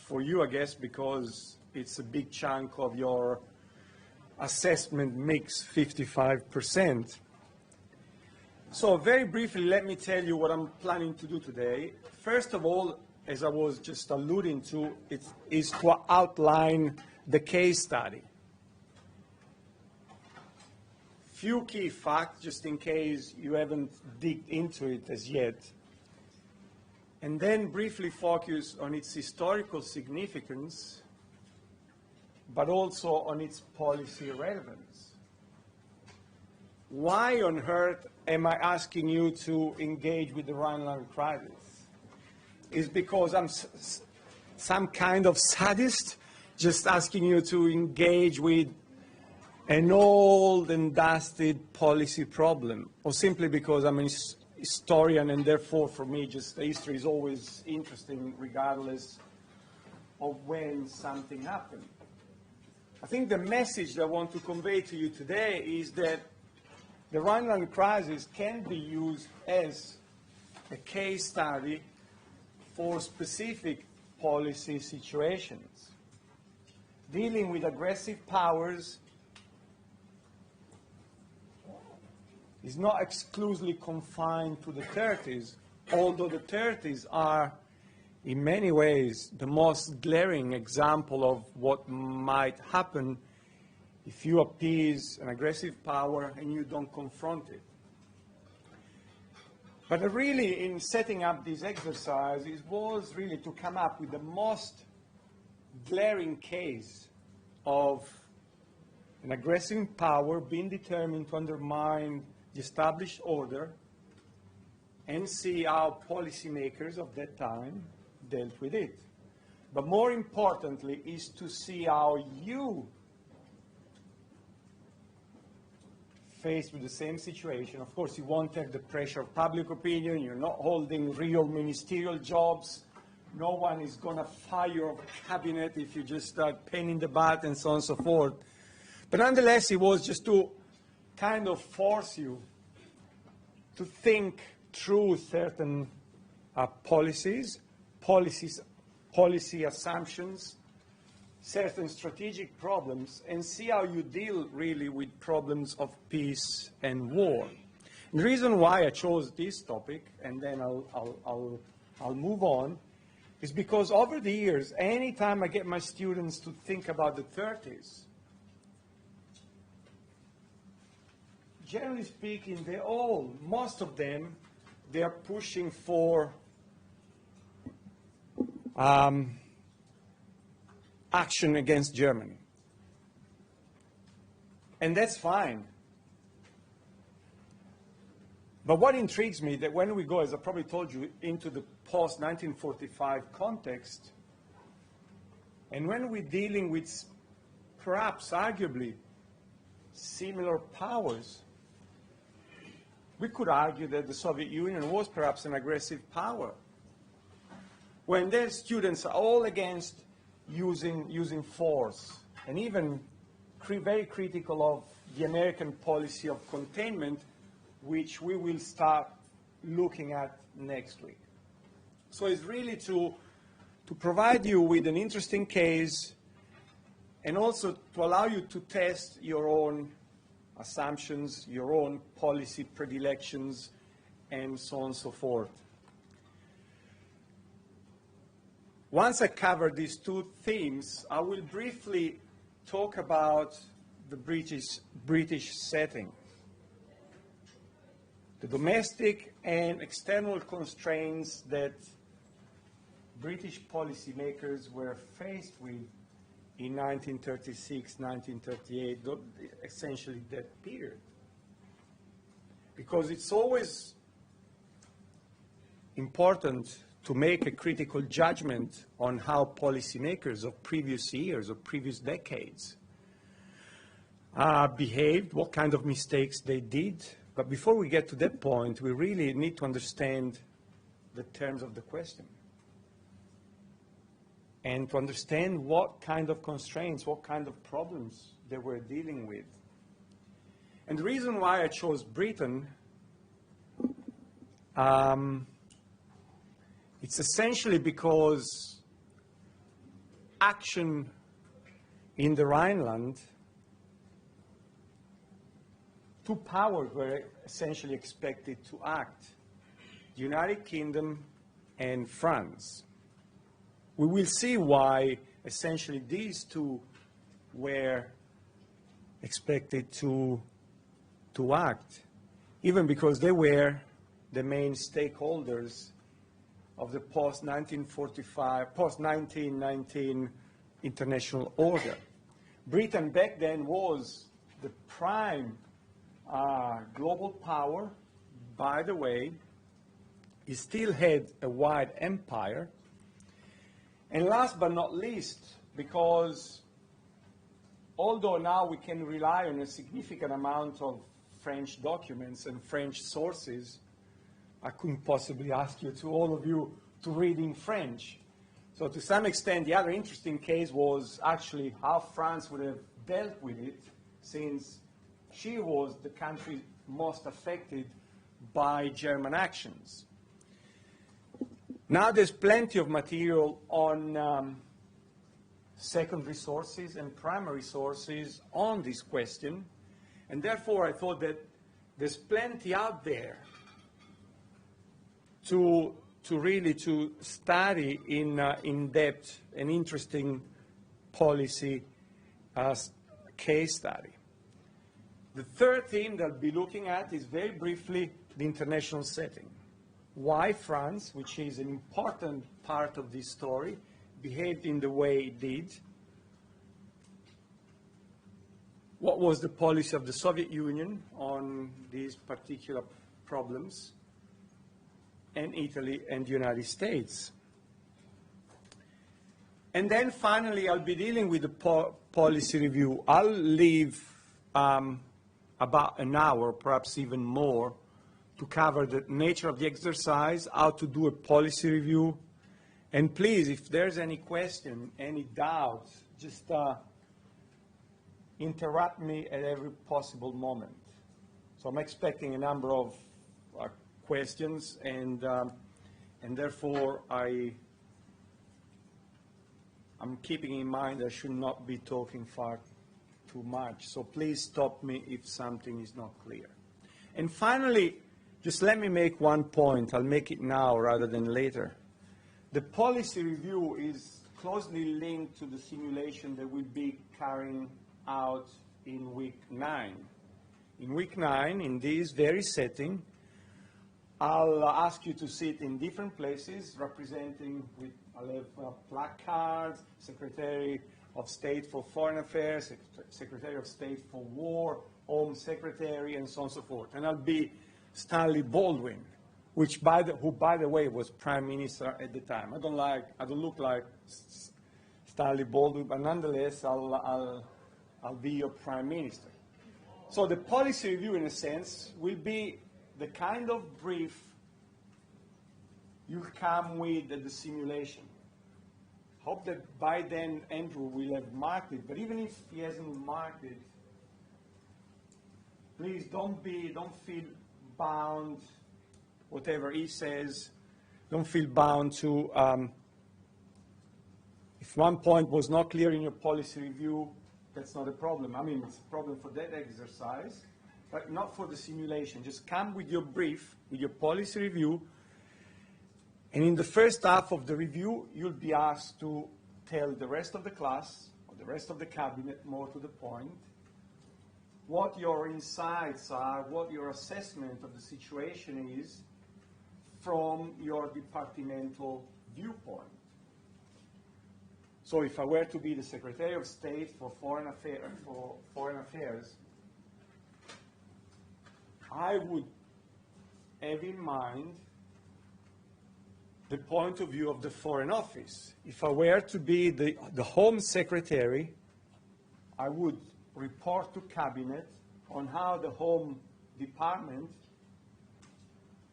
for you, I guess, because it's a big chunk of your assessment mix, 55%. So very briefly, let me tell you what I'm planning to do today. First of all, as I was just alluding to, it is to outline the case study. Few key facts, just in case you haven't digged into it as yet. And then briefly focus on its historical significance, but also on its policy relevance. Why on earth am I asking you to engage with the Rhineland crisis? Is because I'm some kind of sadist, just asking you to engage with an old and dusted policy problem, or simply because I'm a historian and therefore for me just history is always interesting regardless of when something happened. I think the message that I want to convey to you today is that the Rhineland crisis can be used as a case study for specific policy situations. Dealing with aggressive powers is not exclusively confined to the 30s, although the 30s are, in many ways, the most glaring example of what might happen if you appease an aggressive power and you don't confront it. But really, in setting up this exercise, it was really to come up with the most glaring case of an aggressive power being determined to undermine the established order and see how policymakers of that time dealt with it. But more importantly is to see how you, faced with the same situation, of course you won't have the pressure of public opinion, you're not holding real ministerial jobs, no one is going to fire your cabinet if you just start penning the bat and so on and so forth. But nonetheless, it was just to kind of force you to think through certain policy assumptions, certain strategic problems, and see how you deal really with problems of peace and war. And the reason why I chose this topic, and then I'll move on, is because over the years, anytime I get my students to think about the 30s, generally speaking, most of them, they are pushing for action against Germany. And that's fine. But what intrigues me that when we go, as I probably told you, into the post-1945 context, and when we're dealing with perhaps arguably similar powers, we could argue that the Soviet Union was perhaps an aggressive power. When their students are all against using force, and even very critical of the American policy of containment, which we will start looking at next week. So it's really to provide you with an interesting case and also to allow you to test your own assumptions, your own policy predilections, and so on and so forth. Once I cover these two themes, I will briefly talk about the British setting, the domestic and external constraints that British policymakers were faced with in 1936, 1938, essentially that period. Because it's always important to make a critical judgment on how policymakers of previous years or previous decades behaved, what kind of mistakes they did. But before we get to that point, we really need to understand the terms of the question and to understand what kind of constraints, what kind of problems they were dealing with. And the reason why I chose Britain, it's essentially because action in the Rhineland, two powers were essentially expected to act, the United Kingdom and France. We will see why essentially these two were expected to act, even because they were the main stakeholders of the post-1945, post-1919 international order. Britain back then was the prime global power. By the way, it still had a wide empire. And last but not least, because although now we can rely on a significant amount of French documents and French sources, I couldn't possibly ask you to, all of you, to read in French. So to some extent, the other interesting case was actually how France would have dealt with it, since she was the country most affected by German actions. Now there's plenty of material on secondary sources and primary sources on this question, and therefore I thought that there's plenty out there to really study in depth an interesting policy case study. The third theme that I'll be looking at is very briefly the international setting. Why France, which is an important part of this story, behaved in the way it did. What was the policy of the Soviet Union on these particular problems, and Italy and the United States. And then finally, I'll be dealing with the policy review. I'll leave about an hour, perhaps even more, to cover the nature of the exercise, how to do a policy review. And please, if there's any question, any doubt, just interrupt me at every possible moment. So I'm expecting a number of questions, and therefore I'm keeping in mind I should not be talking far too much. So please stop me if something is not clear. And finally, just let me make one point. I'll make it now rather than later. The policy review is closely linked to the simulation that we'll be carrying out in week 9. In week 9, in this very setting, I'll ask you to sit in different places representing, I'll have placards, Secretary of State for Foreign Affairs, Secretary of State for War, Home Secretary, and so on and so forth. And I'll be Stanley Baldwin, who, by the way, was Prime Minister at the time. I don't look like Stanley Baldwin, but nonetheless, I'll be your Prime Minister. So the policy review, in a sense, will be the kind of brief you come with at the simulation. Hope that by then Andrew will have marked it, but even if he hasn't marked it, please don't feel bound, whatever he says, don't feel bound to, if one point was not clear in your policy review, that's not a problem. I mean, it's a problem for that exercise, but not for the simulation. Just come with your brief, with your policy review, and in the first half of the review, you'll be asked to tell the rest of the class, or the rest of the cabinet, more to the point, what your insights are, what your assessment of the situation is from your departmental viewpoint. So if I were to be the Secretary of State for Foreign Affairs, I would have in mind the point of view of the Foreign Office. If I were to be the Home Secretary, I would report to Cabinet on how the Home Department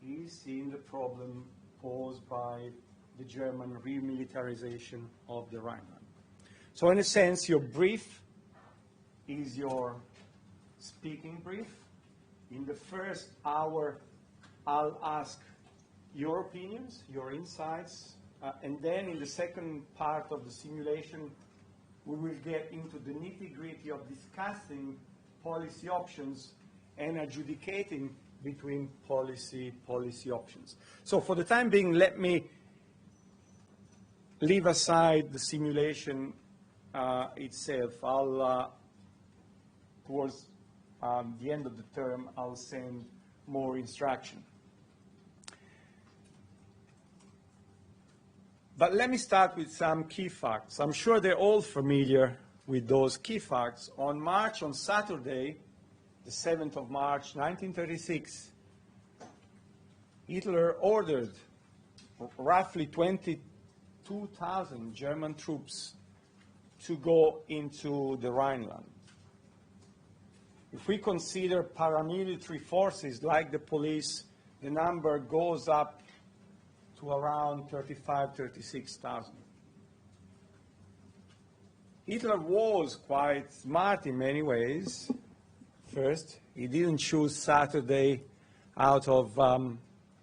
is seeing the problem posed by the German remilitarization of the Rhineland. So in a sense, your brief is your speaking brief. In the first hour, I'll ask your opinions, your insights, and then in the second part of the simulation, we will get into the nitty-gritty of discussing policy options and adjudicating between policy options. So for the time being, let me leave aside the simulation itself. I'll, towards the end of the term, I'll send more instruction. But let me start with some key facts. I'm sure they're all familiar with those key facts. On Saturday, the 7th of March, 1936, Hitler ordered roughly 22,000 German troops to go into the Rhineland. If we consider paramilitary forces like the police, the number goes up to around 36,000. Hitler was quite smart in many ways. First, he didn't choose Saturday out of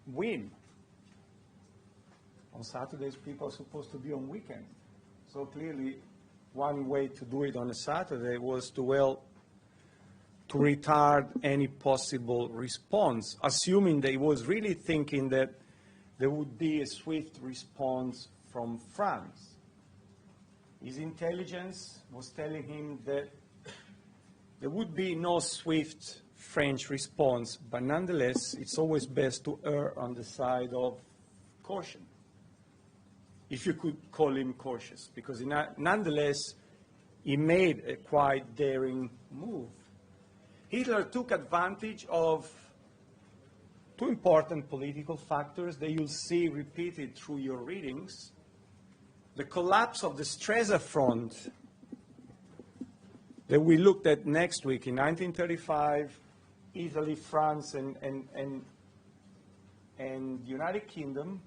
whim. On Saturdays, people are supposed to be on weekend. So clearly, one way to do it on a Saturday was to retard any possible response, assuming that he was really thinking that there would be a swift response from France. His intelligence was telling him that there would be no swift French response, but nonetheless, it's always best to err on the side of caution, if you could call him cautious, because nonetheless, he made a quite daring move. Hitler took advantage of two important political factors that you'll see repeated through your readings. The collapse of the Stresa Front that we looked at next week in 1935, Italy, France, and the United Kingdom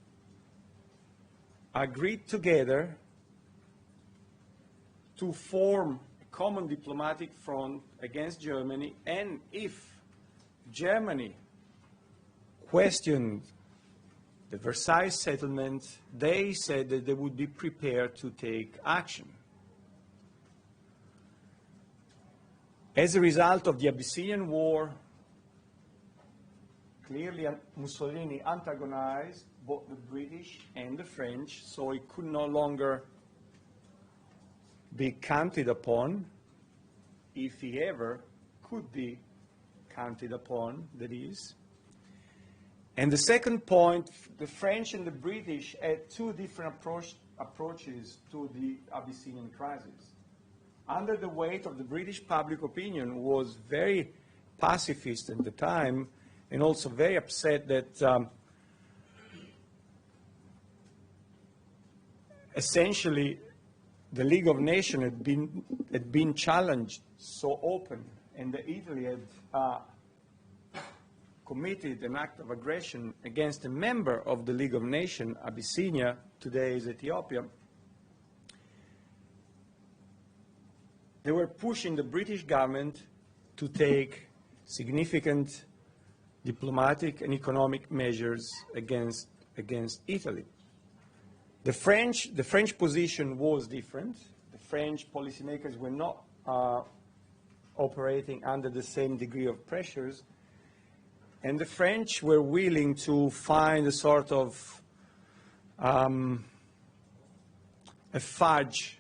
agreed together to form a common diplomatic front against Germany, and if Germany questioned the Versailles settlement, they said that they would be prepared to take action. As a result of the Abyssinian War, clearly Mussolini antagonized both the British and the French, so he could no longer be counted upon, if he ever could be counted upon, that is. And the second point, the French and the British had two different approaches to the Abyssinian crisis. Under the weight of the British public opinion was very pacifist at the time, and also very upset that essentially the League of Nations had been challenged so open, and that Italy had committed an act of aggression against a member of the League of Nations, Abyssinia, today is Ethiopia. They were pushing the British government to take significant diplomatic and economic measures against Italy. The French position was different. The French policymakers were not operating under the same degree of pressures, and the French were willing to find a sort of a fudge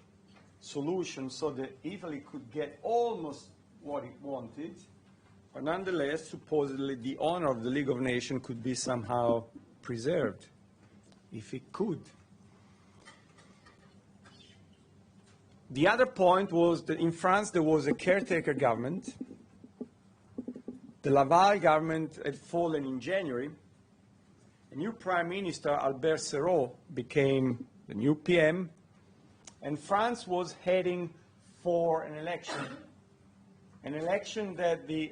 solution so that Italy could get almost what it wanted, but nonetheless, supposedly, the honor of the League of Nations could be somehow preserved, if it could. The other point was that in France there was a caretaker government. The Laval government had fallen in January. A new Prime Minister, Albert Serrault, became the new PM, and France was heading for an election that the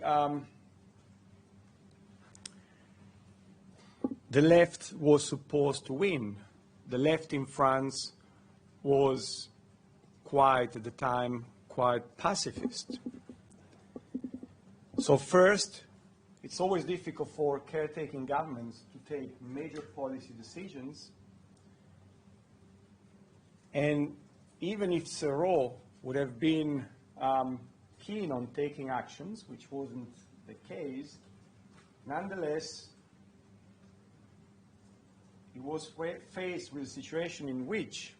left was supposed to win. The left in France was quite, at the time, quite pacifist. So first, it's always difficult for caretaking governments to take major policy decisions. And even if Serrault would have been keen on taking actions, which wasn't the case, nonetheless, he was faced with a situation in which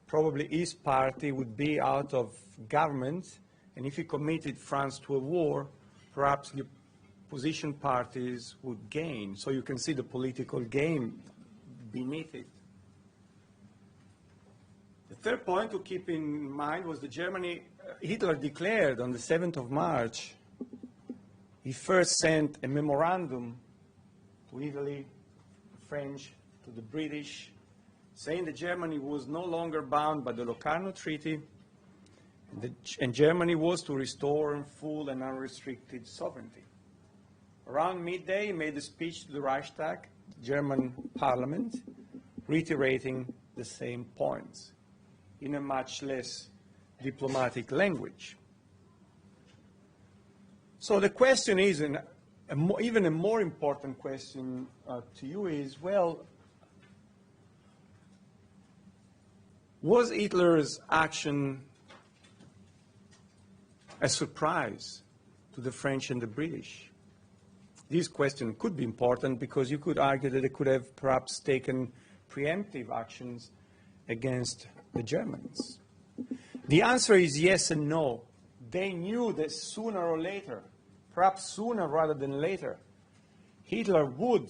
probably his party would be out of government, and if he committed France to a war, perhaps the opposition parties would gain. So you can see the political game beneath it. The third point to keep in mind was that Hitler declared on the 7th of March, he first sent a memorandum to Italy, the French, to the British, saying that Germany was no longer bound by the Locarno Treaty, and Germany was to restore full and unrestricted sovereignty. Around midday, he made a speech to the Reichstag, German parliament, reiterating the same points in a much less diplomatic language. So the question is, even a more important question to you is, well, was Hitler's action a surprise to the French and the British? This question could be important because you could argue that they could have perhaps taken preemptive actions against the Germans. The answer is yes and no. They knew that sooner or later, perhaps sooner rather than later, Hitler would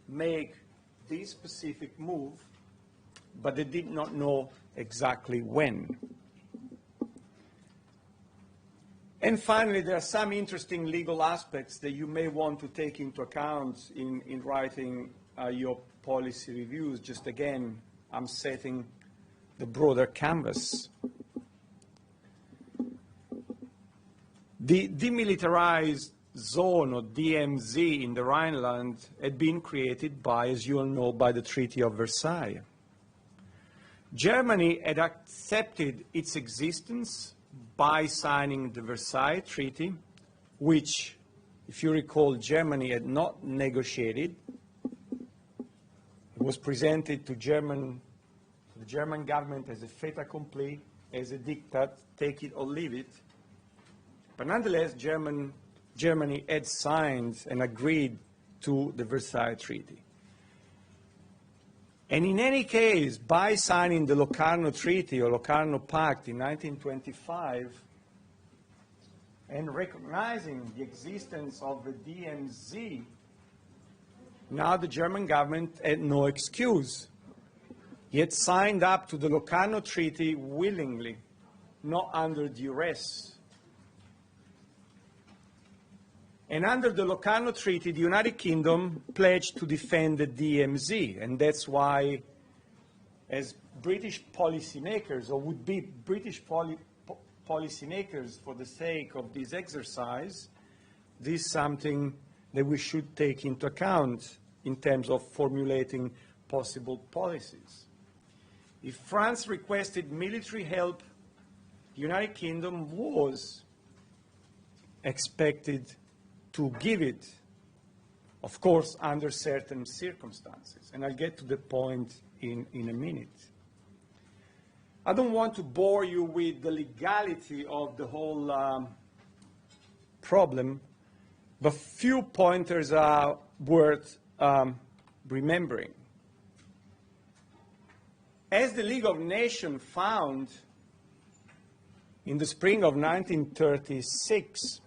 make this specific move, but they did not know exactly when. And finally, there are some interesting legal aspects that you may want to take into account in writing your policy reviews. Just again, I'm setting the broader canvas. The demilitarized zone, or DMZ, in the Rhineland had been created by, as you all know, by the Treaty of Versailles. Germany had accepted its existence by signing the Versailles Treaty, which, if you recall, Germany had not negotiated. It was presented to the German government as a fait accompli, as a diktat, take it or leave it. But nonetheless, Germany had signed and agreed to the Versailles Treaty. And in any case, by signing the Locarno Treaty or Locarno Pact in 1925 and recognizing the existence of the DMZ, now the German government had no excuse. He had signed up to the Locarno Treaty willingly, not under duress. And under the Locarno Treaty, the United Kingdom pledged to defend the DMZ, and that's why, as British policymakers, or would-be British policymakers for the sake of this exercise, this is something that we should take into account in terms of formulating possible policies. If France requested military help, the United Kingdom was expected to give it, of course, under certain circumstances. And I'll get to the point in a minute. I don't want to bore you with the legality of the whole problem, but few pointers are worth remembering. As the League of Nations found in the spring of 1936,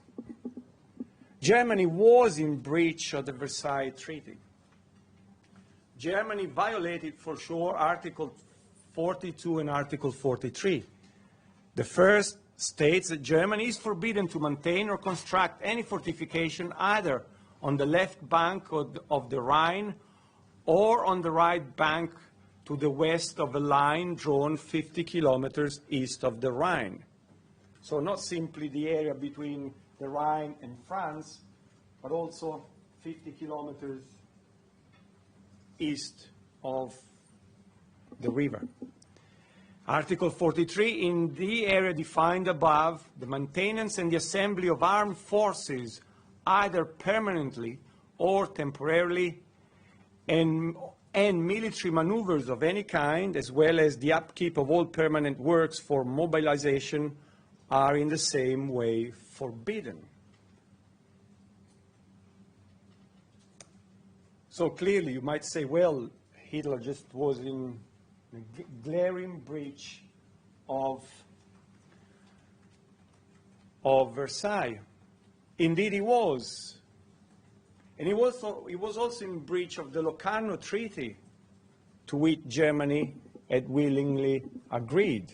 Germany was in breach of the Versailles Treaty. Germany violated, for sure, Article 42 and Article 43. The first states that Germany is forbidden to maintain or construct any fortification either on the left bank of the Rhine or on the right bank to the west of a line drawn 50 kilometers east of the Rhine. So not simply the area between the Rhine and France, but also 50 kilometers east of the river. Article 43, in the area defined above, the maintenance and the assembly of armed forces, either permanently or temporarily, and and military maneuvers of any kind, as well as the upkeep of all permanent works for mobilization, are in the same way forbidden. So clearly you might say, well, Hitler just was in a glaring breach of Versailles. Indeed he was. And he was also in breach of the Locarno Treaty, to which Germany had willingly agreed.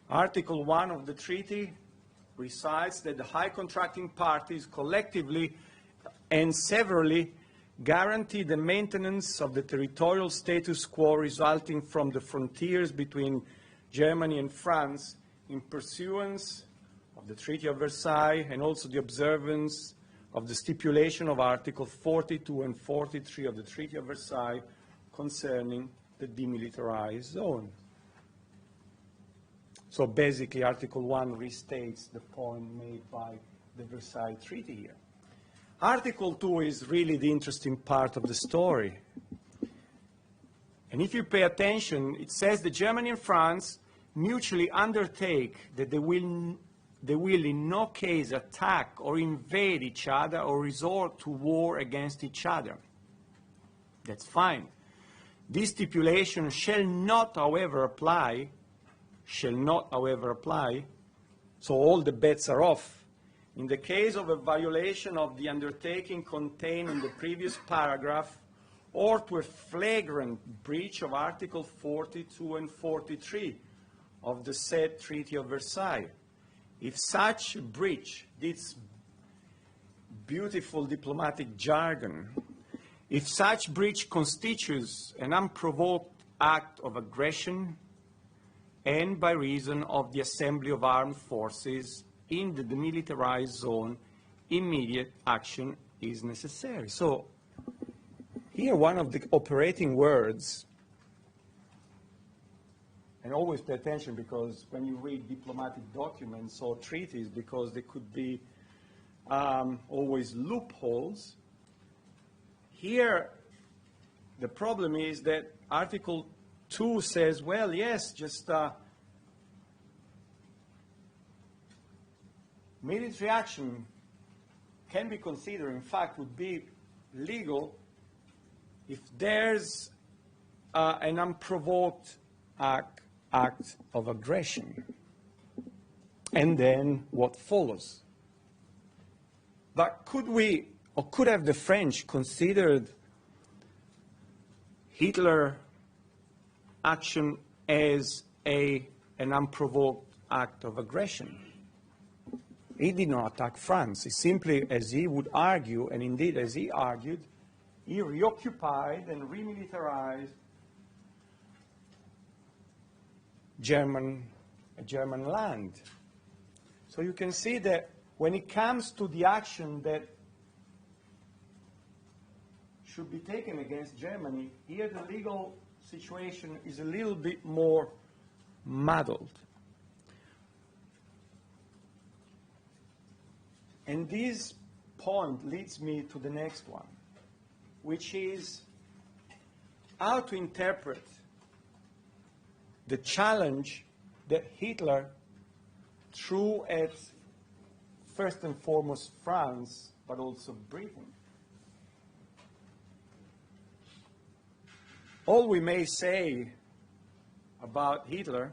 Article 1 of the treaty recites that the high contracting parties collectively and severally guarantee the maintenance of the territorial status quo resulting from the frontiers between Germany and France in pursuance of the Treaty of Versailles, and also the observance of the stipulation of Article 42 and 43 of the Treaty of Versailles concerning the demilitarized zone. So basically, Article 1 restates the point made by the Versailles Treaty here. Article 2 is really the interesting part of the story. And if you pay attention, it says that Germany and France mutually undertake that they will in no case attack or invade each other or resort to war against each other. That's fine. This stipulation shall not, however, apply, so all the bets are off. In the case of a violation of the undertaking contained in the previous paragraph, or to a flagrant breach of Article 42 and 43 of the said Treaty of Versailles. If such breach, this beautiful diplomatic jargon, if such breach constitutes an unprovoked act of aggression, and by reason of the assembly of armed forces in the demilitarized zone, immediate action is necessary. So here one of the operating words, and always pay attention, because when you read diplomatic documents or treaties, because there could be always loopholes, here the problem is that Article 2 says, well, yes, just military action can be considered, in fact, would be legal if there's an unprovoked act of aggression. And then what follows? But could we, or could have the French considered Hitler action as an unprovoked act of aggression? He did not attack France. He simply, as he would argue, and indeed as he argued, he reoccupied and remilitarized German land. So you can see that when it comes to the action that should be taken against Germany, here the legal situation is a little bit more muddled. And this point leads me to the next one, which is how to interpret the challenge that Hitler threw at, first and foremost, France, but also Britain. All we may say about Hitler,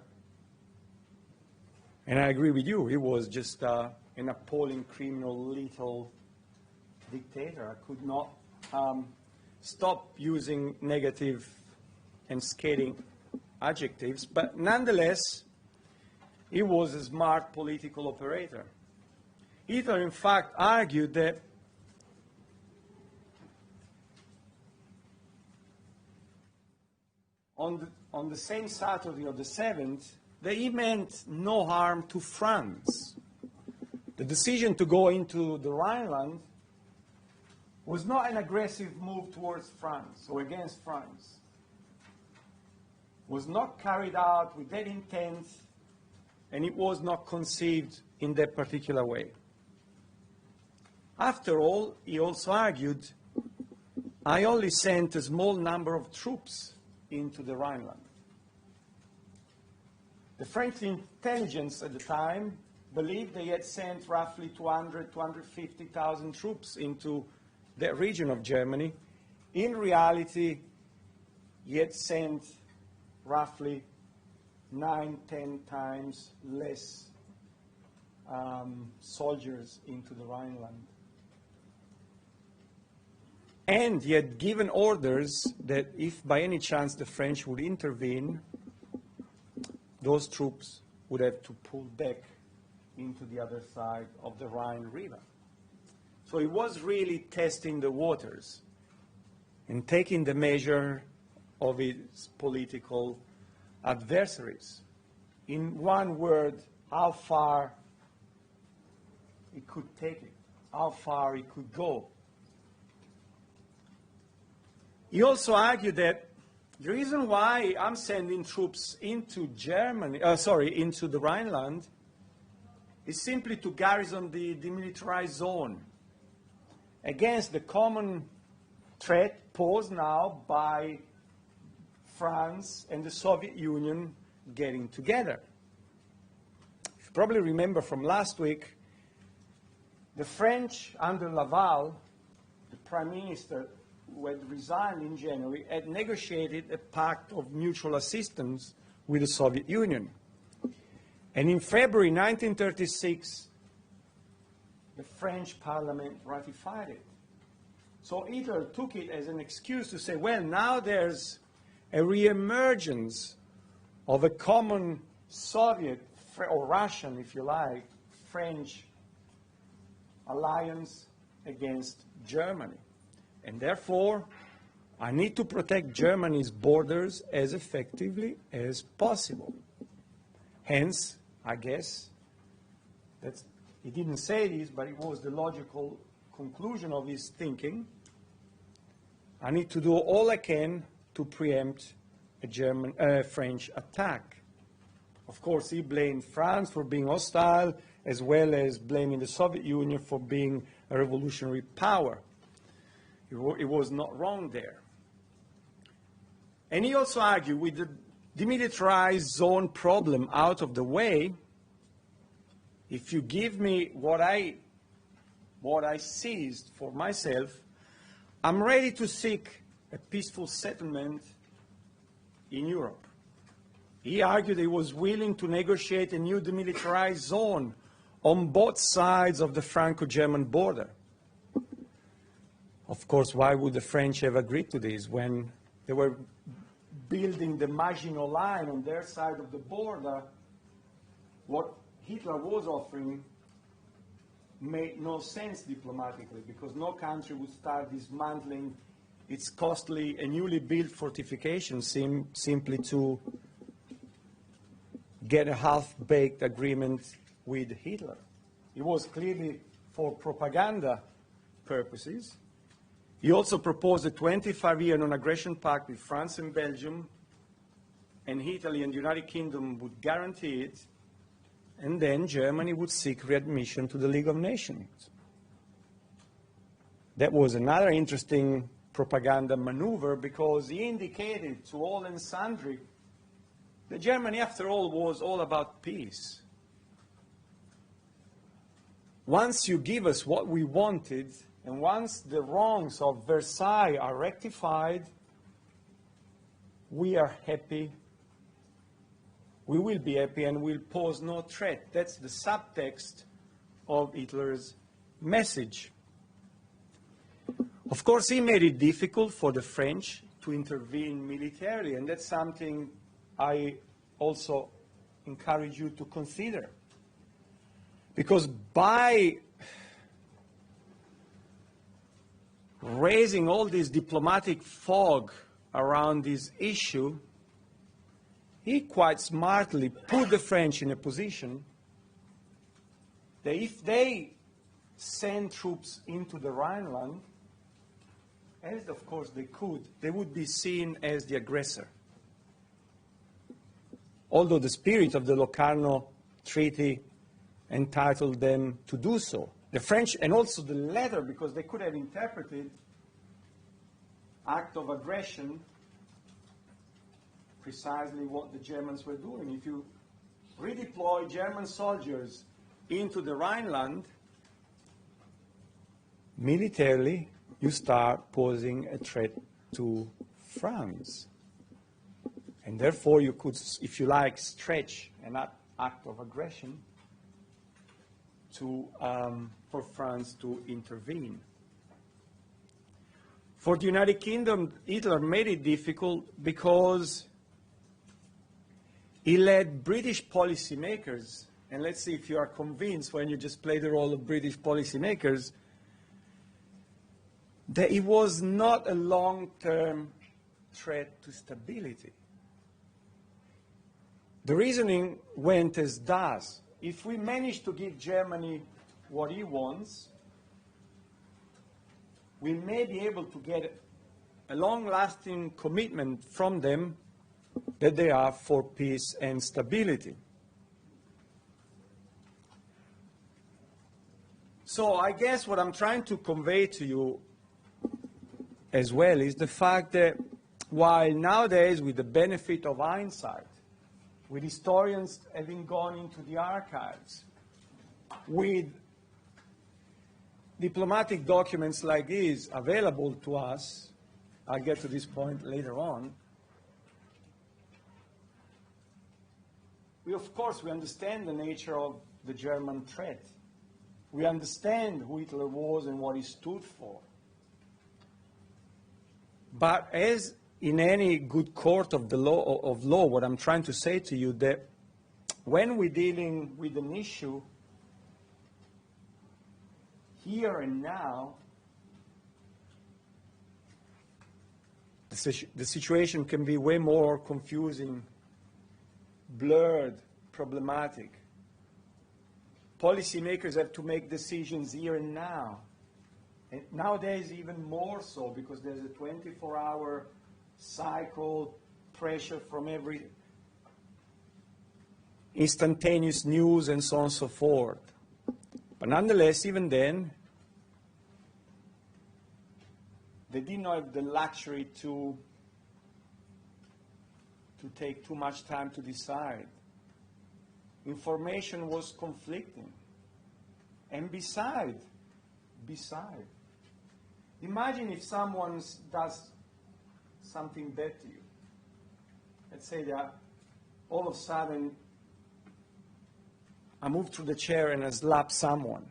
and I agree with you, he was just an appalling, criminal, lethal dictator. I could not stop using negative and scathing adjectives, but nonetheless, he was a smart political operator. Hitler, in fact, argued that on the same Saturday of the 7th, that he meant no harm to France. The decision to go into the Rhineland was not an aggressive move towards France or against France. Was not carried out with that intent, and it was not conceived in that particular way. After all, he also argued I only sent a small number of troops into the Rhineland. The French intelligence at the time believed they had sent roughly 200, 250,000 troops into that region of Germany. In reality, he had sent roughly 9, 10 times less soldiers into the Rhineland. And he had given orders that if by any chance the French would intervene, those troops would have to pull back into the other side of the Rhine River. So he was really testing the waters and taking the measure of his political adversaries. In one word, how far he could take it, how far he could go. He also argued that the reason why I'm sending troops into into the Rhineland is simply to garrison the demilitarized zone against the common threat posed now by France and the Soviet Union getting together. You probably remember from last week, the French under Laval, the Prime Minister who had resigned in January, had negotiated a pact of mutual assistance with the Soviet Union. And in February 1936, the French Parliament ratified it. So Hitler took it as an excuse to say, well, now there's a re-emergence of a common Soviet, or Russian, if you like, French alliance against Germany. And therefore, I need to protect Germany's borders as effectively as possible. Hence, I guess, he didn't say this, but it was the logical conclusion of his thinking. I need to do all I can to preempt a French attack. Of course, he blamed France for being hostile, as well as blaming the Soviet Union for being a revolutionary power. It was not wrong there. And he also argued, with the demilitarized zone problem out of the way, if you give me what I seized for myself, I'm ready to seek a peaceful settlement in Europe. He argued he was willing to negotiate a new demilitarized zone on both sides of the Franco-German border. Of course, why would the French have agreed to this when they were building the Maginot Line on their side of the border? What Hitler was offering made no sense diplomatically, because no country would start dismantling its costly and newly built fortifications simply to get a half-baked agreement with Hitler. It was clearly for propaganda purposes. He also proposed a 25-year non-aggression pact with France and Belgium, and Italy and the United Kingdom would guarantee it, and then Germany would seek readmission to the League of Nations. That was another interesting propaganda maneuver, because he indicated to all and sundry that Germany, after all, was all about peace. Once you give us what we wanted, and once the wrongs of Versailles are rectified, we are happy, we will be happy, and will pose no threat. That's the subtext of Hitler's message. Of course, he made it difficult for the French to intervene militarily, and that's something I also encourage you to consider. Because by raising all this diplomatic fog around this issue, he quite smartly put the French in a position that if they send troops into the Rhineland, as of course they could, they would be seen as the aggressor. Although the spirit of the Locarno Treaty entitled them to do so. The French, and also the letter, because they could have interpreted act of aggression, precisely what the Germans were doing. If you redeploy German soldiers into the Rhineland, militarily, you start posing a threat to France. And therefore, you could, if you like, stretch an act of aggression to, for France to intervene. For the United Kingdom, Hitler made it difficult because he led British policymakers, and let's see if you are convinced when you just play the role of British policymakers, that it was not a long-term threat to stability. The reasoning went as thus. If we manage to give Germany what he wants, we may be able to get a long-lasting commitment from them that they are for peace and stability. So I guess what I'm trying to convey to you as well is the fact that while nowadays, with the benefit of hindsight, with historians having gone into the archives, with diplomatic documents like these available to us, I'll get to this point later on, of course, we understand the nature of the German threat. We understand who Hitler was and what he stood for. But as in any good court of the law, what I'm trying to say to you that when we're dealing with an issue here and now, the situation can be way more confusing, blurred, problematic. Policymakers have to make decisions here and now. And nowadays even more so because there's a 24-hour cycle, pressure from every instantaneous news and so on and so forth. But nonetheless, even then, they did not have the luxury to take too much time to decide. Information was conflicting. And besides, imagine if someone does something bad to you. Let's say that all of a sudden I move through the chair and I slap someone.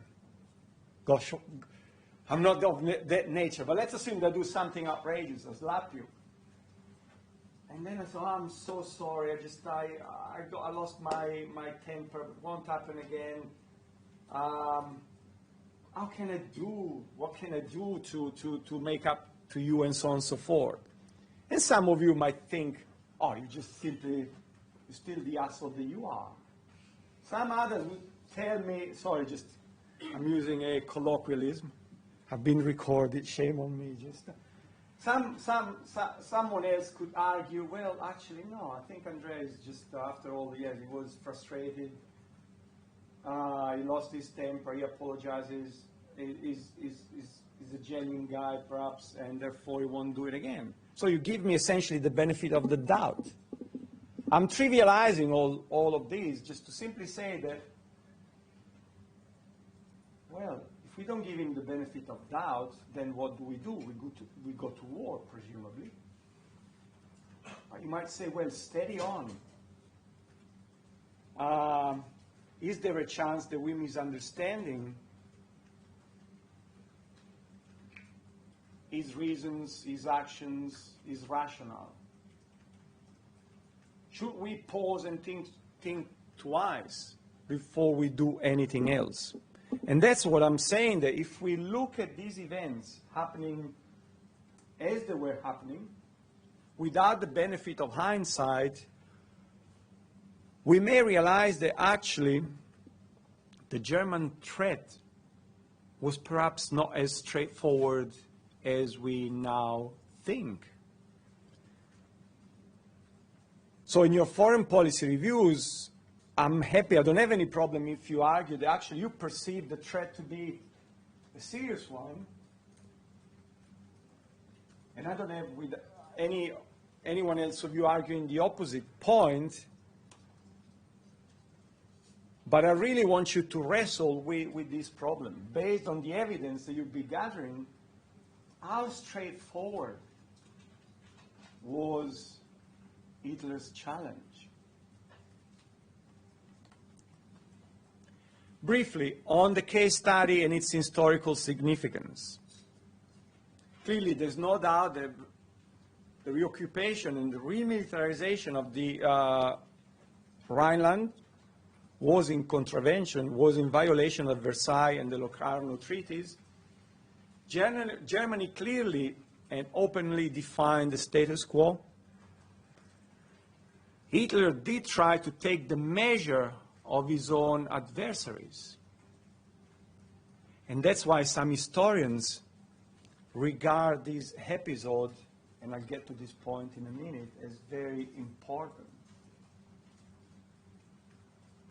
Gosh, I'm not of that nature, but let's assume they do something outrageous, I slap you. And then I thought, oh, I'm so sorry, I lost my temper, it won't happen again. How can I do? What can I do to make up to you and so on and so forth? And some of you might think, oh, you're still the asshole that you are. Some others would tell me, sorry, I'm using a colloquialism. I've been recorded, shame on me. Someone else could argue, well, actually, no, I think Andrea is just, after all the years, he was frustrated. He lost his temper, he apologizes, he's a genuine guy, perhaps, and therefore he won't do it again. So you give me essentially the benefit of the doubt. I'm trivializing all of these just to simply say that, well, if we don't give him the benefit of doubt, then what do? We go to war, presumably. You might say, well, steady on. Is there a chance that we're misunderstanding his reasons, his actions, his rationale? Should we pause and think twice before we do anything else? And that's what I'm saying, that if we look at these events happening as they were happening, without the benefit of hindsight, we may realize that actually the German threat was perhaps not as straightforward as we now think. So in your foreign policy reviews, I'm happy, I don't have any problem if you argue that actually you perceive the threat to be a serious one. and I don't have with anyone else of you arguing the opposite point, but I really want you to wrestle with this problem. Based on the evidence that you'll be gathering, how straightforward was Hitler's challenge? Briefly, on the case study and its historical significance. Clearly, there's no doubt that the reoccupation and the remilitarization of the Rhineland was in contravention, was in violation of Versailles and the Locarno treaties. Germany clearly and openly defined the status quo. Hitler did try to take the measure of his own adversaries. And that's why some historians regard this episode, and I'll get to this point in a minute, as very important.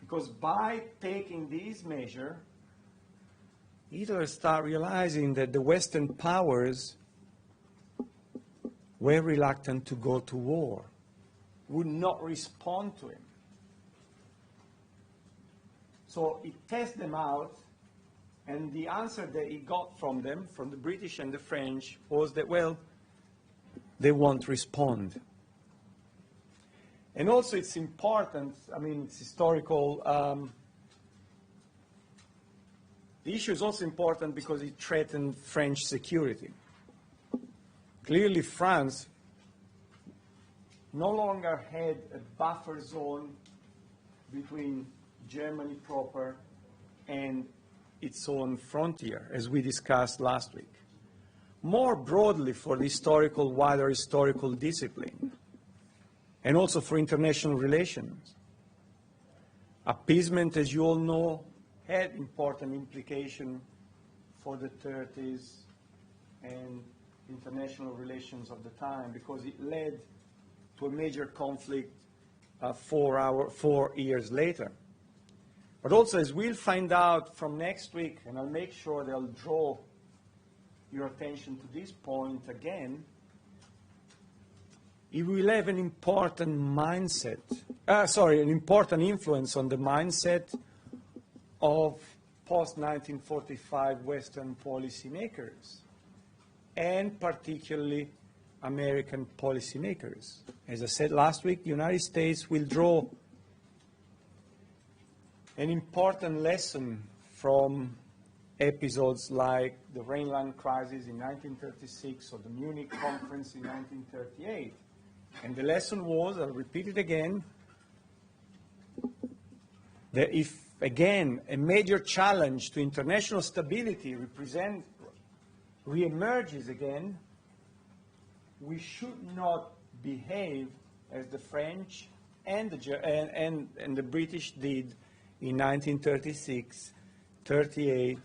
Because by taking this measure, Hitler started realizing that the Western powers were reluctant to go to war, would not respond to him. So he tested them out, and the answer that he got from them, from the British and the French, was that, well, they won't respond. And also it's important, I mean, it's historical. The issue is also important because it threatened French security. Clearly, France no longer had a buffer zone between Germany proper and its own frontier, as we discussed last week. More broadly, for the wider historical discipline, and also for international relations. Appeasement, as you all know, had important implication for the 30s and international relations of the time, because it led to a major conflict 4 years later. But also, as we'll find out from next week, and I'll make sure that I'll draw your attention to this point again, it will have an important mindset, an important influence on the mindset of post-1945 Western policymakers, and particularly American policymakers. As I said last week, the United States will draw an important lesson from episodes like the Rhineland crisis in 1936 or the Munich conference in 1938. And the lesson was, I'll repeat it again, that if, again, a major challenge to international stability reemerges again, we should not behave as the French and the British did in 1936, 38.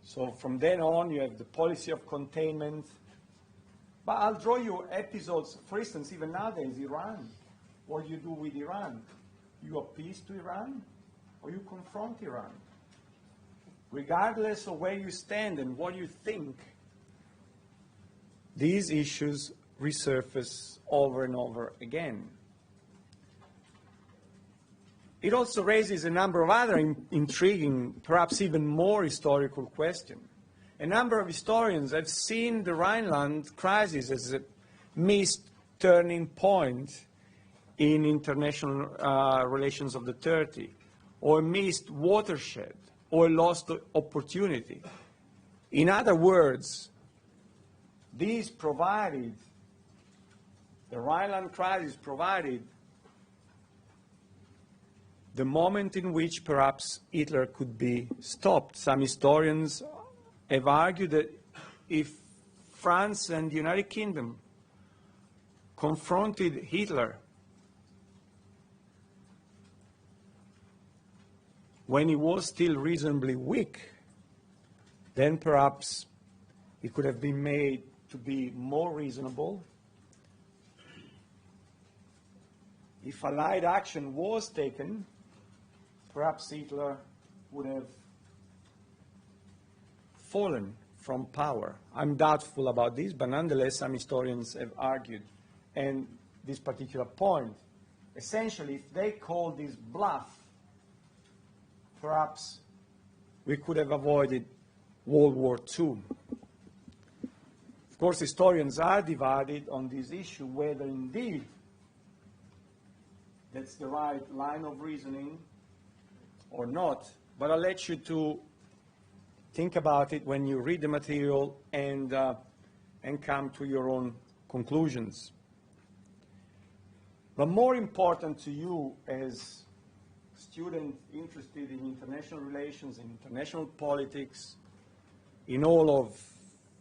So from then on, you have the policy of containment. But I'll draw you episodes, for instance, even nowadays, Iran. What do you do with Iran? You appease to Iran, or you confront Iran? Regardless of where you stand and what you think, these issues resurface over and over again. It also raises a number of other intriguing, perhaps even more historical questions. A number of historians have seen the Rhineland crisis as a missed turning point in international relations of the 30s, or a missed watershed, or a lost opportunity. In other words, the Rhineland crisis provided the moment in which perhaps Hitler could be stopped. Some historians have argued that if France and the United Kingdom confronted Hitler when he was still reasonably weak, then perhaps it could have been made to be more reasonable. If Allied action was taken, perhaps Hitler would have fallen from power. I'm doubtful about this, but nonetheless, some historians have argued. And this particular point, essentially, if they call this bluff, perhaps we could have avoided World War II. Of course, historians are divided on this issue, whether indeed that's the right line of reasoning or not. But I'll let you to think about it when you read the material and come to your own conclusions. But more important to you as student interested in international relations, in international politics, in all of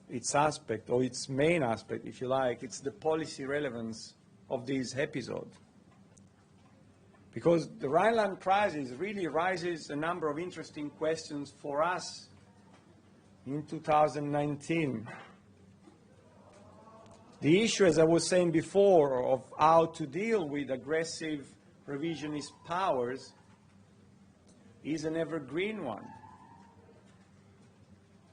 its aspect, or its main aspect, if you like, it's the policy relevance of this episode. Because the Rhineland crisis really raises a number of interesting questions for us in 2019. The issue, as I was saying before, of how to deal with aggressive revisionist powers is an evergreen one.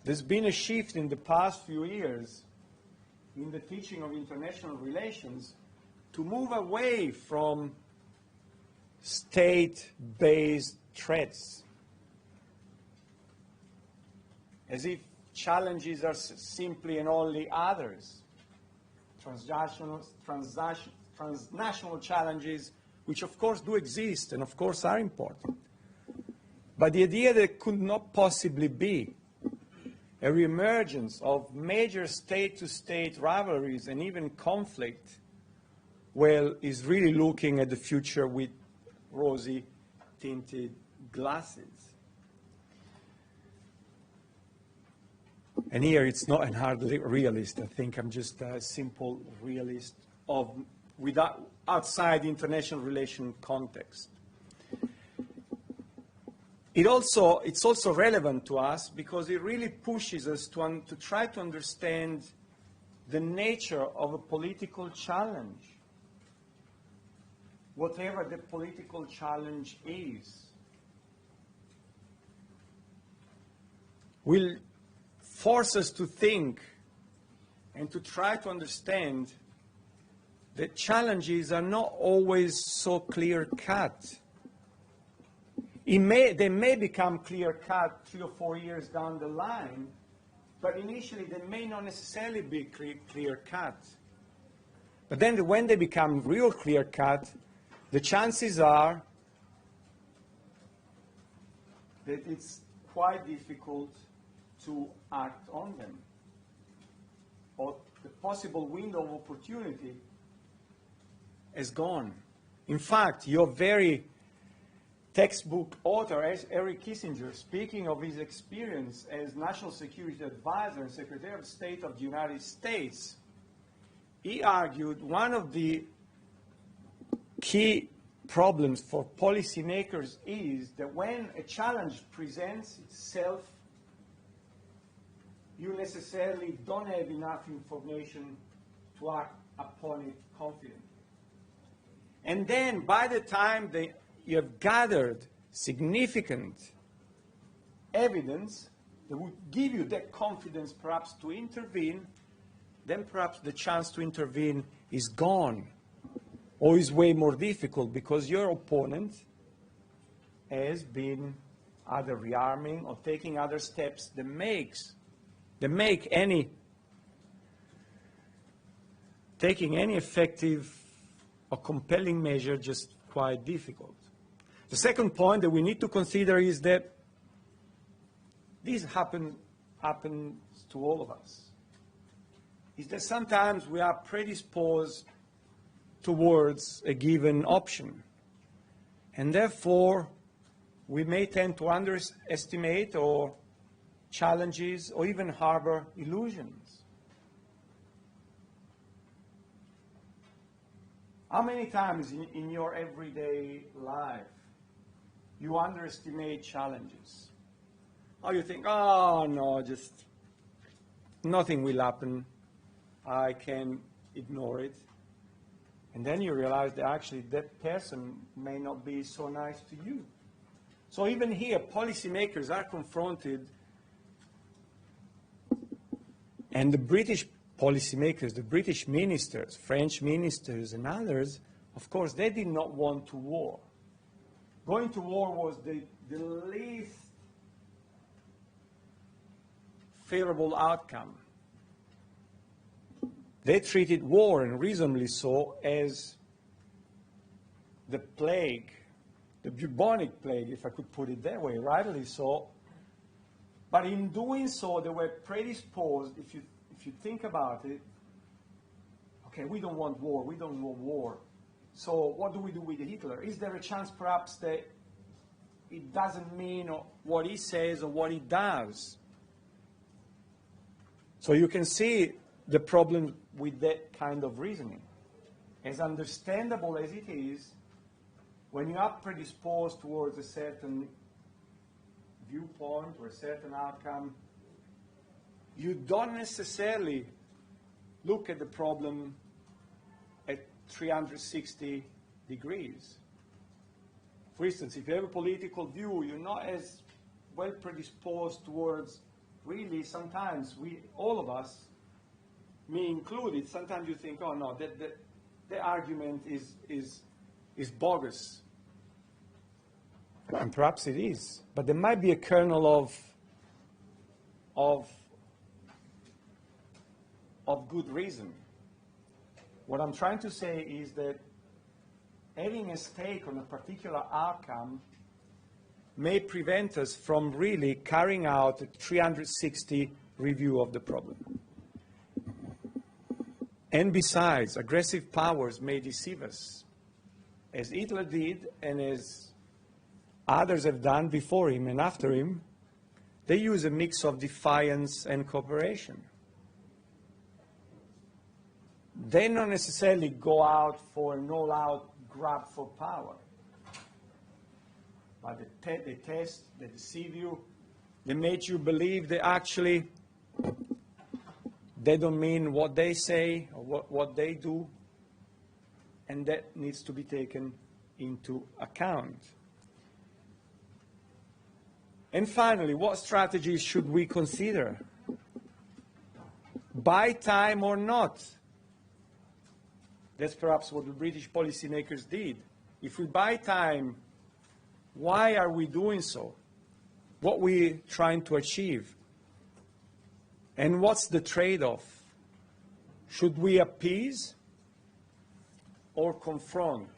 There's been a shift in the past few years in the teaching of international relations to move away from state-based threats, as if challenges are simply and only others, transnational challenges, which of course do exist and of course are important. But the idea that it could not possibly be a reemergence of major state-to-state rivalries and even conflict, well, is really looking at the future with rosy-tinted glasses. And here it's not an hard realist. I think I'm just a simple realist outside international relation context. It's also relevant to us because it really pushes us to try to understand the nature of a political challenge, whatever the political challenge is. Will force us to think and to try to understand that challenges are not always so clear-cut. They may become clear-cut 3 or 4 years down the line, but initially they may not necessarily be clear-cut. But then when they become real clear-cut, the chances are that it's quite difficult to act on them, or the possible window of opportunity is gone. In fact, your very textbook author, Eric Kissinger, speaking of his experience as National Security Advisor and Secretary of State of the United States, he argued one of the key problems for policymakers is that when a challenge presents itself, you necessarily don't have enough information to act upon it confidently. And then by the time you have gathered significant evidence that would give you that confidence perhaps to intervene, then perhaps the chance to intervene is gone or is way more difficult because your opponent has been either rearming or taking other steps that make taking any effective or compelling measure just quite difficult. The second point that we need to consider is that this happens to all of us, is that sometimes we are predisposed towards a given option, and therefore we may tend to underestimate or challenges or even harbor illusions. How many times in your everyday life you underestimate challenges? Or you think, oh no, just nothing will happen, I can ignore it. And then you realize that actually that person may not be so nice to you. So even here, policymakers are confronted And the British policymakers, the British ministers, French ministers and others, of course, they did not want to war. Going to war was the least favorable outcome. They treated war, and reasonably so, as the plague, the bubonic plague, if I could put it that way, rightly so. But in doing so, they were predisposed, if you think about it, okay, we don't want war, we don't want war. So what do we do with Hitler? Is there a chance perhaps that it doesn't mean what he says or what he does? So you can see the problem with that kind of reasoning. As understandable as it is, when you are predisposed towards a certain viewpoint or a certain outcome, you don't necessarily look at the problem at 360 degrees. For instance, if you have a political view, you're not as well predisposed towards, really, sometimes all of us, me included, sometimes you think, oh no, the argument is bogus. And perhaps it is. But there might be a kernel of good reason. What I'm trying to say is that having a stake on a particular outcome may prevent us from really carrying out a 360 review of the problem. And besides, aggressive powers may deceive us, as Hitler did and as others have done before him and after him. They use a mix of defiance and cooperation. They don't necessarily go out for an all-out grab for power. But they test, they deceive you, they make you believe they actually, they don't mean what they say or what they do, and that needs to be taken into account. And finally, what strategies should we consider? Buy time or not? That's perhaps what the British policymakers did. If we buy time, why are we doing so? What are we trying to achieve? And what's the trade-off? Should we appease or confront,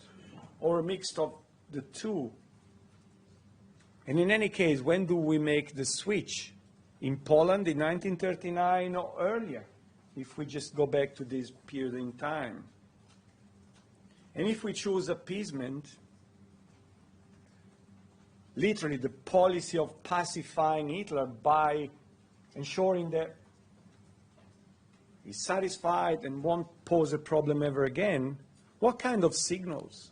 or a mix of the two? And in any case, when do we make the switch? In Poland in 1939 or earlier, if we just go back to this period in time? And if we choose appeasement, literally the policy of pacifying Hitler by ensuring that he's satisfied and won't pose a problem ever again, what kind of signals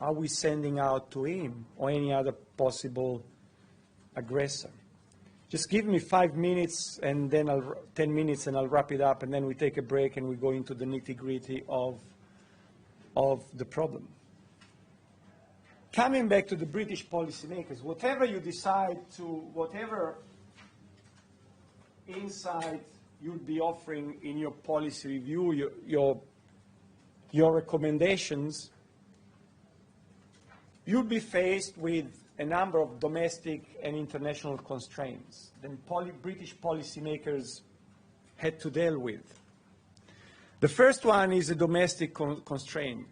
are we sending out to him or any other possible aggressor? Just give me 5 minutes and then 10 minutes and I'll wrap it up, and then we take a break and we go into the nitty-gritty of the problem. Coming back to the British policymakers, whatever you decide to, whatever insight you'd be offering in your policy review, your recommendations, you'd be faced with a number of domestic and international constraints that British policymakers had to deal with. The first one is a domestic constraint.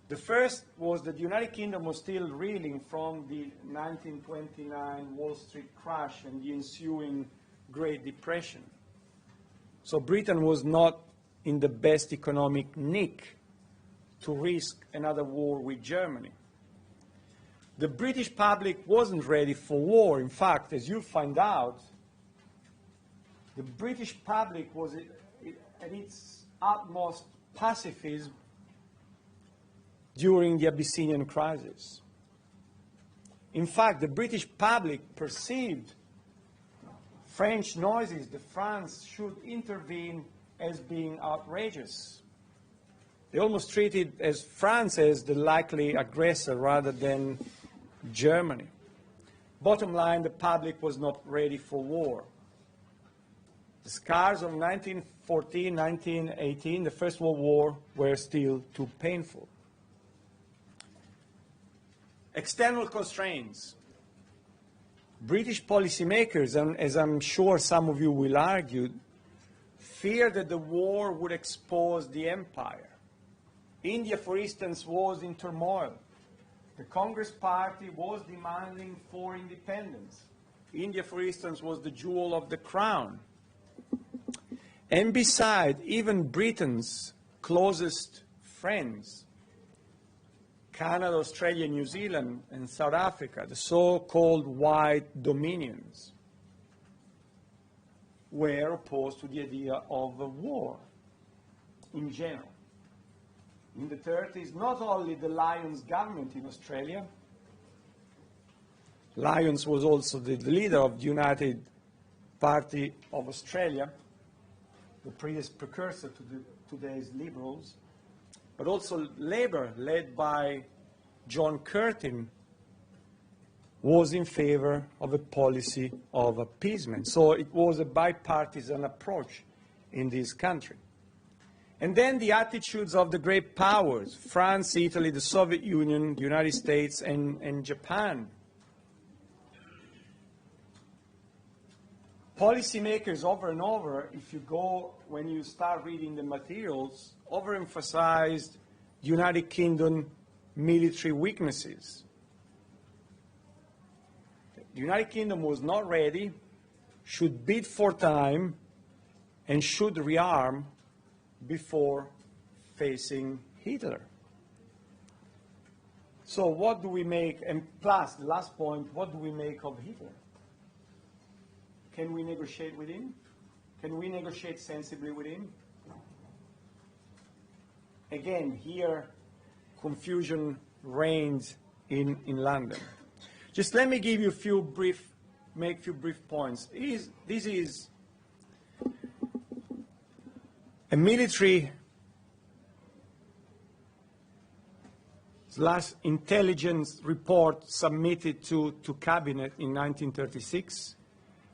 The first was that the United Kingdom was still reeling from the 1929 Wall Street crash and the ensuing Great Depression. So Britain was not in the best economic nick to risk another war with Germany. The British public wasn't ready for war. In fact, as you'll find out, the British public was at its utmost pacifism during the Abyssinian crisis. In fact, the British public perceived French noises that France should intervene as being outrageous. They almost treated as France as the likely aggressor rather than Germany. Bottom line, the public was not ready for war. The scars of 1914, 1918, the First World War, were still too painful. External constraints. British policymakers, and as I'm sure some of you will argue, feared that the war would expose the empire. India, for instance, was in turmoil. The Congress Party was demanding for independence. India, for instance, was the jewel of the crown. And besides, even Britain's closest friends, Canada, Australia, New Zealand, and South Africa, the so-called white dominions, were opposed to the idea of a war in general. In the 30s, not only the Lyons government in Australia, Lyons was also the leader of the United Party of Australia, the previous precursor to today's Liberals, but also Labour, led by John Curtin, was in favor of a policy of appeasement. So it was a bipartisan approach in this country. And then the attitudes of the great powers, France, Italy, the Soviet Union, the United States, and Japan. Policymakers over and over, if you go, when you start reading the materials, overemphasized United Kingdom military weaknesses. The United Kingdom was not ready, should bid for time, and should rearm before facing Hitler. So what do we make, and plus, the last point, what do we make of Hitler? Can we negotiate with him? Can we negotiate sensibly with him? Again, here, confusion reigns in London. Just let me give you make a few brief points. This is a military / intelligence report submitted to Cabinet in 1936.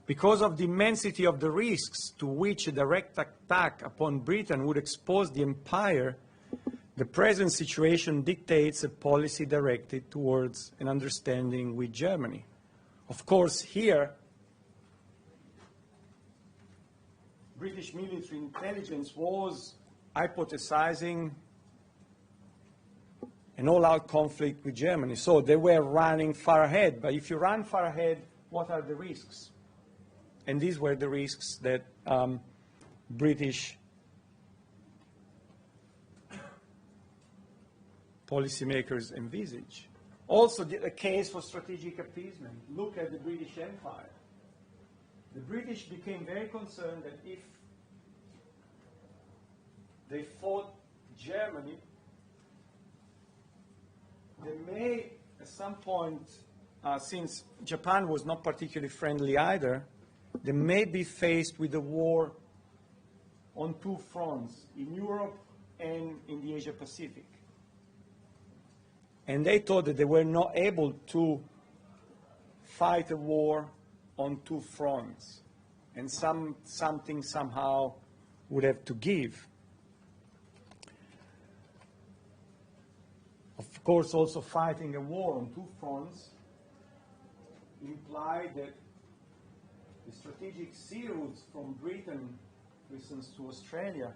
Because of the immensity of the risks to which a direct attack upon Britain would expose the empire, the present situation dictates a policy directed towards an understanding with Germany. Of course, here, British military intelligence was hypothesizing an all-out conflict with Germany. So they were running far ahead. But if you run far ahead, what are the risks? And these were the risks that British policymakers envisage. Also, the case for strategic appeasement. Look at the British Empire. The British became very concerned that if they fought Germany, they may, at some point, since Japan was not particularly friendly either, they may be faced with a war on two fronts, in Europe and in the Asia-Pacific. And they thought that they were not able to fight a war on two fronts, and something somehow would have to give. Of course, also fighting a war on two fronts implied that the strategic sea routes from Britain, for instance, to Australia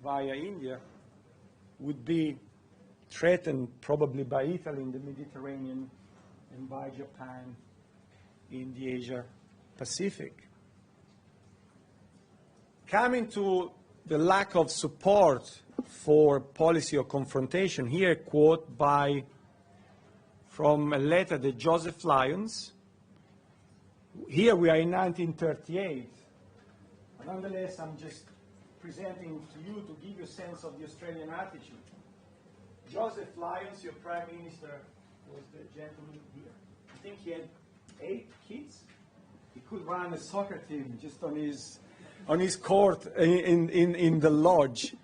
via India would be threatened probably by Italy in the Mediterranean and by Japan in the Asia-Pacific. Coming to the lack of support for policy of confrontation, here a quote from a letter that Joseph Lyons. Here we are in 1938. Nonetheless, I'm just presenting to you to give you a sense of the Australian attitude. Joseph Lyons, your Prime Minister, was the gentleman here. I think he had 8 kids. He could run a soccer team just on his court in the lodge.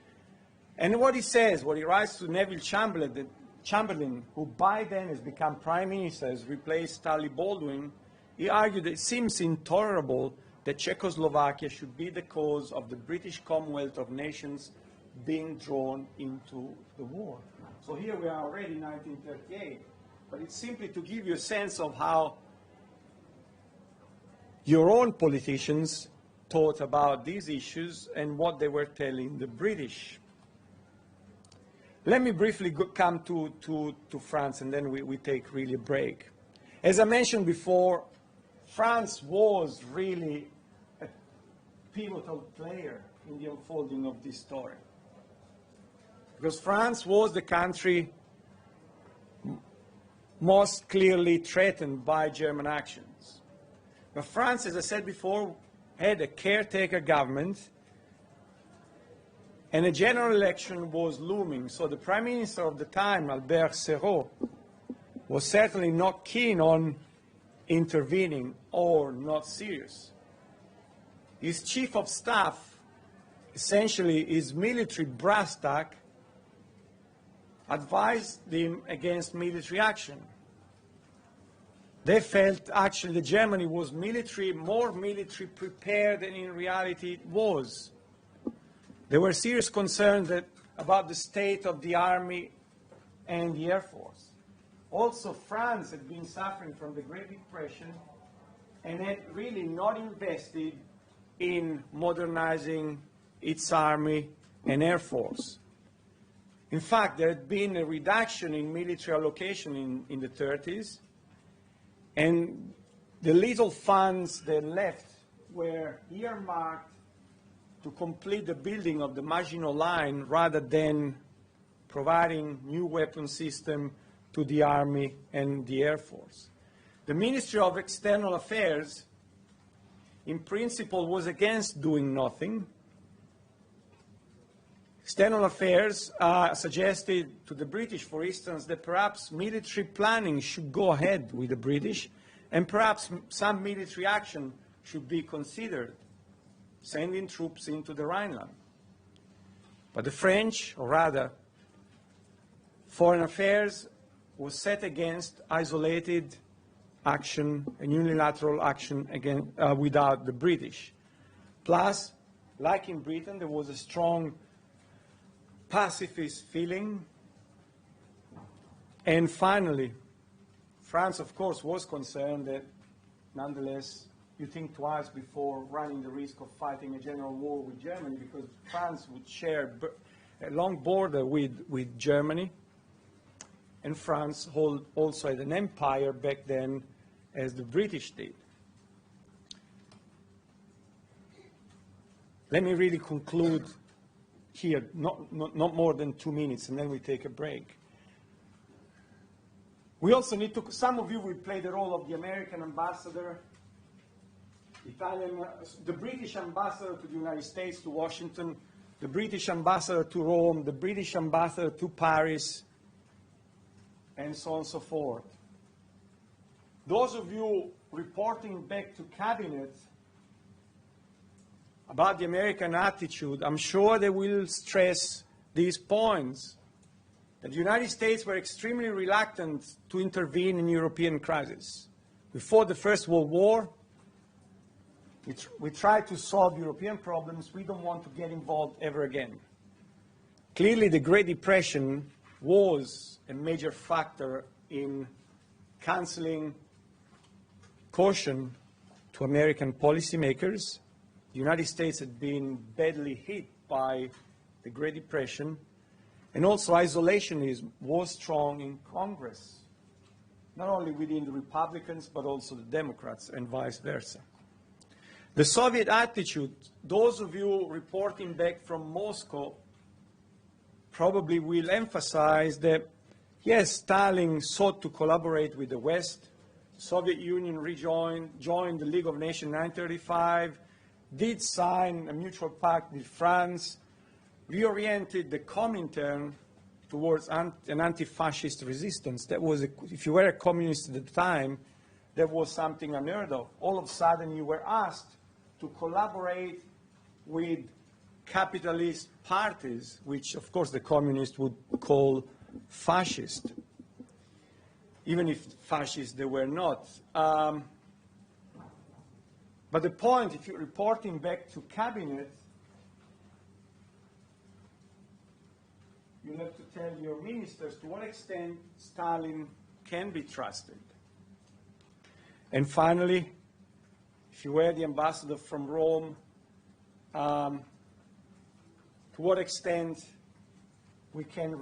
And what he says, what he writes to Neville Chamberlain, who by then has become Prime Minister, has replaced Stanley Baldwin, he argued that it seems intolerable that Czechoslovakia should be the cause of the British Commonwealth of Nations being drawn into the war. So here we are already in 1938, but it's simply to give you a sense of how your own politicians thought about these issues and what they were telling the British. Let me briefly come to France, and then we take really a break. As I mentioned before, France was really a pivotal player in the unfolding of this story, because France was the country most clearly threatened by German actions. But France, as I said before, had a caretaker government, and a general election was looming. So the Prime Minister of the time, Albert Serrault, was certainly not keen on intervening or not serious. His chief of staff, essentially his military brass tack, advised him against military action. They felt actually that Germany was more military prepared than in reality it was. There were serious concerns about the state of the army and the air force. Also, France had been suffering from the Great Depression and had really not invested in modernizing its army and air force. In fact, there had been a reduction in military allocation in the 30s, and the little funds that left were earmarked to complete the building of the Maginot Line rather than providing new weapon system to the army and the air force. The Ministry of External Affairs, in principle, was against doing nothing. External Affairs suggested to the British, for instance, that perhaps military planning should go ahead with the British, and perhaps some military action should be considered, sending troops into the Rhineland. But the French, or rather, Foreign Affairs, was set against isolated action and unilateral action without the British. Plus, like in Britain, there was a strong pacifist feeling. And finally, France, of course, was concerned that, nonetheless, you think twice before running the risk of fighting a general war with Germany, because France would share a long border with Germany, and France also had an empire back then, as the British did. Let me really conclude here, not more than 2 minutes, and then we take a break. We also need to, some of you will play the role of the American ambassador, the British ambassador to the United States, to Washington, the British ambassador to Rome, the British ambassador to Paris, and so on and so forth. Those of you reporting back to cabinet about the American attitude, I'm sure they will stress these points, that the United States were extremely reluctant to intervene in European crises. Before the First World War, we tried to solve European problems. We don't want to get involved ever again. Clearly, the Great Depression was a major factor in canceling caution to American policymakers. The United States had been badly hit by the Great Depression, and also isolationism was strong in Congress, not only within the Republicans, but also the Democrats, and vice versa. The Soviet attitude, those of you reporting back from Moscow probably will emphasize that, yes, Stalin sought to collaborate with the West. Soviet Union joined the League of Nations in 1935, did sign a mutual pact with France, reoriented the Comintern towards an anti-fascist resistance. That was, if you were a communist at the time, that was something unheard of. All of a sudden, you were asked to collaborate with capitalist parties, which, of course, the communists would call fascist, even if fascist they were not. But the point, if you're reporting back to cabinet, you have to tell your ministers to what extent Stalin can be trusted. And finally, if you were the ambassador from Rome, to what extent we can